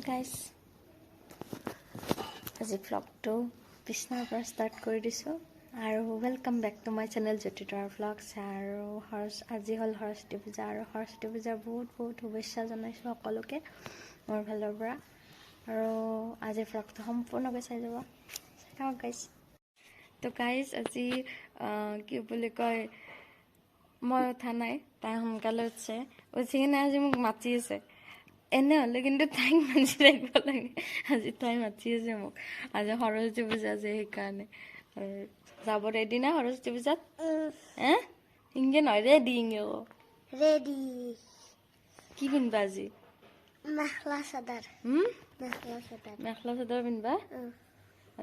Guys আজি ভ্লগটো বিছনাৰ পৰা ষ্টাৰ্ট কৰি দিছোঁ আৰু welcome back to my channel Jyotitara vlogs. আৰু আজি হ'ল সৰস্বতী পূজা আৰু সৰস্বতী পূজাৰ বহুত শুভেচ্ছা জনাইছোঁ সকলোকে মোৰ ফালৰ পৰা। আৰু আজিৰ ভ্লগটো সম্পূৰ্ণকৈ চাই যাব, চাই থাকক গাইজ। তো গাইজ আজি কি বুলি কয়, মই উঠা নাই, তাই সোনকালে উঠছে, উঠি কিনে আজি মোক মাতি আছে। এনে হ'লে কিন্তু তাইক মাতি থাকিব লাগে, আজি তাই মাতি আছে মোক। আজি সৰস্বতী পূজা যে সেইকাৰণে যাব ৰেডি না সৰস্বতী পূজাত? ইংগে নহয় ৰেডি, ইংগে ৰেডি। কি পিন্ধবা আজি? মেখেলা চাদৰ। মেখেলা চাদৰ পিন্ধবা?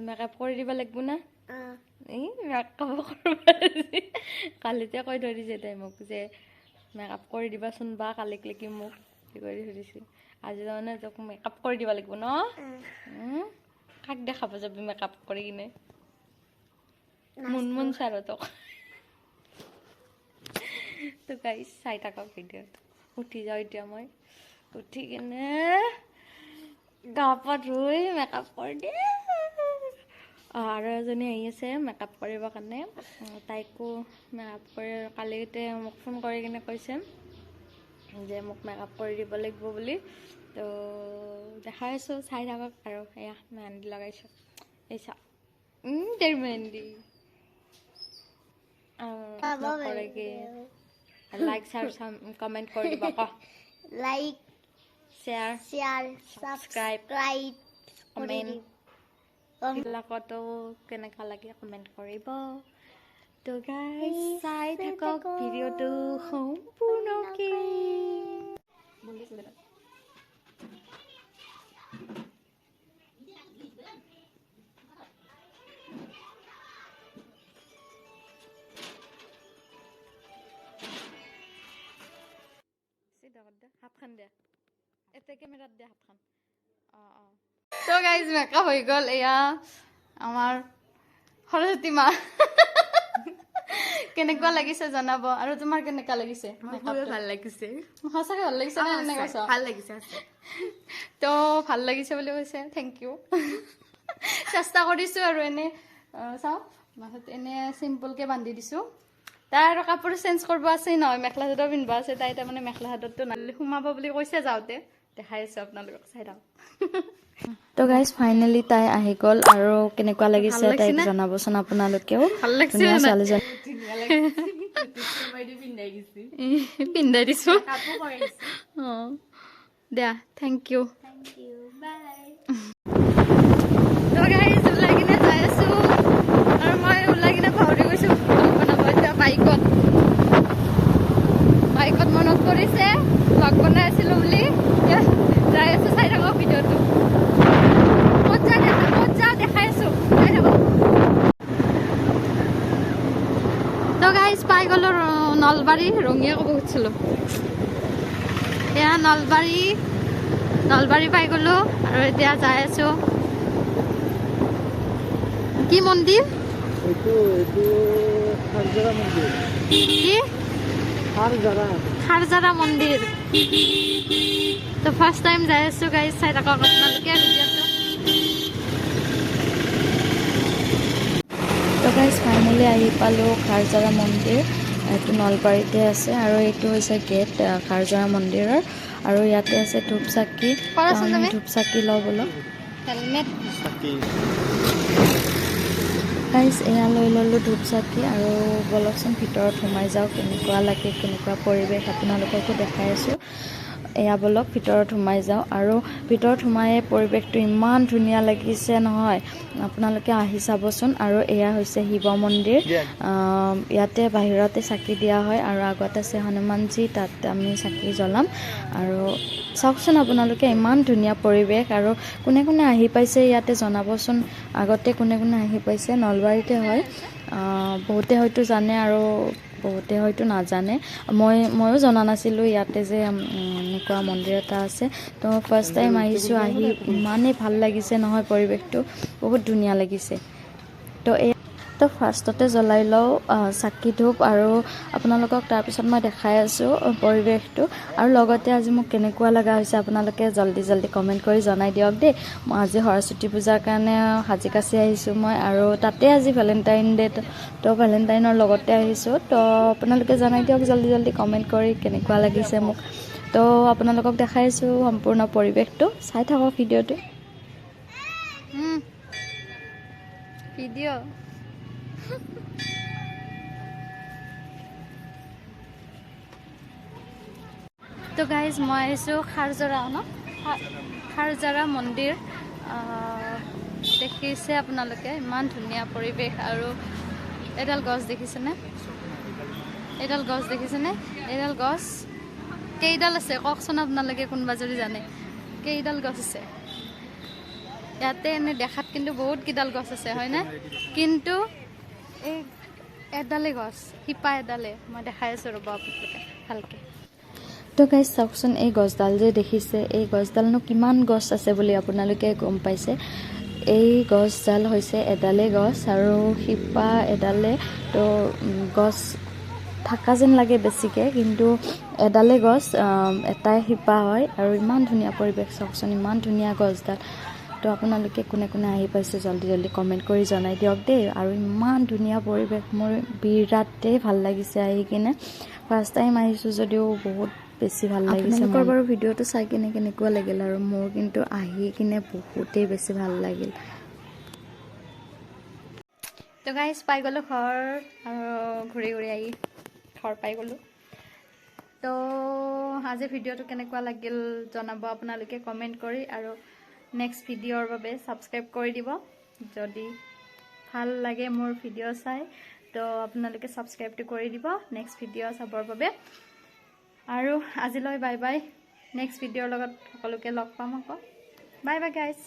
মেকআপ কৰি দিব লাগিব না? এই মেকআপ কৰিব কালিতে কৈ থৈ দিছে তাই মোক যে মেকআপ কৰি দিবাচোন বা কালিক লেকি মোক কৰি থৈ দিছে। আজি তাৰমানে তোক মেকআপ কৰি দিব লাগিব ন? কাক দেখাব যাবি মেকআপ কৰি কিনে? মুনমুন ছাৰহঁতক। তো গাইজ চাই থাকক ভিডিঅ'ত। উঠি যাওঁ এতিয়া মই, উঠি কিনে গা পা ধুই মেকআপ কৰি দিয়ে। আৰু এজনী আহি আছে মেকআপ কৰিবৰ কাৰণে, তাইকো মেকআপ কৰি কালিতে মোক ফোন কৰি কিনে কৈছে যে মোক মেকআপ কৰি দিব লাগিব বুলি। তো দেখাই আছোঁ, চাই থাকক। আৰু এয়া মেহেন্দি লগাইছোঁ, এই চাওক দেৰ মেহেন্দি নকৰে কি। লাইক শ্বেয়াৰ কমেণ্ট কৰি দিব ক। লাইক শ্বেয়াৰ ছাবস্ক্ৰাইব কমেণ্ট বিলাকতো কেনেকুৱা লাগে কমেণ্ট কৰিব। তো গাইজ চাই থাকক ভিডিঅ'টো সম্পূৰ্ণকে। হাতখন দে, এতে কেমেৰাত দে হাতখন। তো গাইজ মেকআপ হৈ গ'ল। এয়া আমাৰ সৰস্বতী মা। কেনেকুৱা লাগিছে জনাব। আৰু তোমাৰ কেনেকুৱা লাগিছে? ভাল লাগিছে। সঁচাকে ভাল লাগিছে নে এনে কৈছ? ভাল লাগিছে। তো ভাল লাগিছে বুলি কৈছে, থেংক ইউ। চেষ্টা কৰিছোঁ আৰু এনে চাওঁ মাথাত এনে চিম্পলকৈ বান্ধি দিছোঁ। তাই আৰু কাপোৰ চেঞ্জ কৰিব আছে নহয়, মেখেলা চাদৰ পিন্ধিব আছে। তাই তাৰমানে মেখেলা চাদৰটো নালি সোমাব বুলি কৈছে যাওঁতে। দেখাই আছোঁ আপোনালোকক, চাই থাকক। তো গাইজ ফাইনেলি তাই আহি গ'ল আৰু কেনেকুৱা লাগিছে তাইক জনাবচোন আপোনালোকেও। ভাল লাগিছে ছোৱালীজনী পিন্ধাই দিছোঁ। অঁ দিয়া, থেংক ইউ। তো গাইজ ওলাই কিনে যাই আছোঁ আৰু মই ওলাই কিনে পাহৰি গৈছোঁ বনাব। এতিয়া বাইকত মনত পৰিছে লগ বনাই আছিলোঁ বুলি। এতিয়া যাই আছোঁ, চাই থাকক ভিডিঅ'টো। ক'ত যাওঁ দেখাই আছোঁ, চাই থাকক। তো গাইজ পাই গ'লোঁ নলবাৰী। ৰঙিয়া ক'ব খুজিছিলোঁ, এয়া নলবাৰী পাই গ'লোঁ আৰু এতিয়া যাই আছোঁ। কি মন্দিৰ? কি? খাৰজাৰা মন্দিৰ। তো ফাৰ্ষ্ট টাইম যাই আছোঁ গাইজ, চাই থাকক আপোনালোকে ভিডিঅ'টো। তো গাইজ ফাইনেলি আহি পালোঁ খাৰজাৰা মন্দিৰ। এইটো নলবাৰীতে আছে আৰু এইটো হৈছে গেট খাৰজাৰা মন্দিৰৰ। আৰু ইয়াতে আছে ধূপ চাকি। আমি ধূপ চাকি লওঁ বোলো। হেলমেট গাইজ এয়া লৈ ল'লোঁ ধূপ চাকি আৰু বলকচোন ভিতৰত সোমাই যাওঁ। কেনেকুৱা লাগে, কেনেকুৱা পৰিৱেশ আপোনালোককো দেখাই আছোঁ। এয়া বলক ভিতৰত সোমাই যাওঁ। আৰু ভিতৰত সোমাই পৰিৱেশটো ইমান ধুনীয়া লাগিছে নহয়, আপোনালোকে আহি চাবচোন। আৰু এয়া হৈছে শিৱ মন্দিৰ। ইয়াতে বাহিৰতে চাকি দিয়া হয় আৰু আগত আছে হনুমানজী, তাত আমি চাকি জ্বলাম। আৰু চাওকচোন আপোনালোকে ইমান ধুনীয়া পৰিৱেশ। আৰু কোনে কোনে আহি পাইছে ইয়াতে জনাবচোন। আগতে কোনে কোনে আহি পাইছে? নলবাৰীতে হয়, বহুতে হয়তো জানে আৰু বহুতে হয়তো নাজানে। ময়ো জনা নাছিলোঁ ইয়াতে যে এনেকুৱা মন্দিৰ এটা আছে। তো ফাৰ্ষ্ট টাইম আহিছোঁ, আহি ইমানেই ভাল লাগিছে নহয়, পৰিৱেশটো বহুত ধুনীয়া লাগিছে। তো তো ফাৰ্ষ্টতে জ্বলাই লওঁ চাকি ধূপ আৰু আপোনালোকক তাৰপিছত মই দেখাই আছোঁ পৰিৱেশটো আৰু লগতে আজি মোক কেনেকুৱা লগা হৈছে আপোনালোকে জল্দি জল্দি কমেণ্ট কৰি জনাই দিয়ক দেই মই আজি সৰস্বতী পূজাৰ কাৰণে সাজি কাচি আহিছোঁ মই আৰু তাতে আজি ভেলেণ্টাইন ডে তো ভেলেণ্টাইনৰ লগতে আহিছোঁ তো আপোনালোকে জনাই দিয়ক জল্দি জল্দি কমেণ্ট কৰি কেনেকুৱা লাগিছে মোক তো আপোনালোকক দেখাইছোঁ সম্পূৰ্ণ পৰিৱেশটো চাই থাকক ভিডিঅ'টো ভিডিঅ' তো গাইজ মই আহিছোঁ খাৰজৰা ন খাৰজৰা মন্দিৰ দেখিছে আপোনালোকে ইমান ধুনীয়া পৰিৱেশ আৰু এডাল গছ দেখিছেনে এইডাল গছ কেইডাল আছে কওকচোন আপোনালোকে কোনোবা যদি জানে কেইডাল গছ আছে ইয়াতে এনে দেখাত কিন্তু বহুত কেইডাল গছ আছে হয়নে কিন্তু এই এডালে গছ শিপা এডালে মই দেখাই আছোঁ ৰ'ব আপোনালোকে ভালকৈ তো গাইজ চাওকচোন এই গছডাল যে দেখিছে এই গছডালনো কিমান গছ আছে বুলি আপোনালোকে গম পাইছে এই গছডাল হৈছে এডালে গছ আৰু শিপা এডালে তো গছ থকা যেন লাগে বেছিকৈ কিন্তু এডালে গছ এটাই শিপা হয় আৰু ইমান ধুনীয়া পৰিৱেশ চাওকচোন ইমান ধুনীয়া গছডাল তো আপোনালোকে কোনে কোনে আহি পাইছে জল্দি জল্দি কমেণ্ট কৰি জনাই দিয়ক দেই আৰু ইমান ধুনীয়া পৰিৱেশ মোৰ বিৰাটেই ভাল লাগিছে আহি কিনে ফাৰ্ষ্ট টাইম আহিছোঁ যদিও বহুত বেছি ভাল লাগিছে আপোনালোকৰ বাৰু ভিডিঅ'টো চাই কিনে কেনেকুৱা লাগিল আৰু মোৰ কিন্তু আহি কিনে বহুতেই বেছি ভাল লাগিল তো গাইজ পাই গ'লোঁ ঘৰ আৰু ঘূৰি ঘূৰি আহি ঘৰ পাই গ'লোঁ তো আজি ভিডিঅ'টো কেনেকুৱা লাগিল জনাব আপোনালোকে কমেণ্ট কৰি আৰু নেক্সট ভিডিঅ'ৰ বাবে ছাবস্ক্ৰাইব কৰি দিব যদি ভাল লাগে মোৰ ভিডিঅ' চাই তো আপোনালোকে ছাবস্ক্ৰাইবটো কৰি দিব নেক্সট ভিডিঅ' চাবৰ বাবে আৰু আজিলৈ বাই বাই নেক্সট ভিডিঅ'ৰ লগত সকলোকে লগ পাম আকৌ বাই বাই গাইজ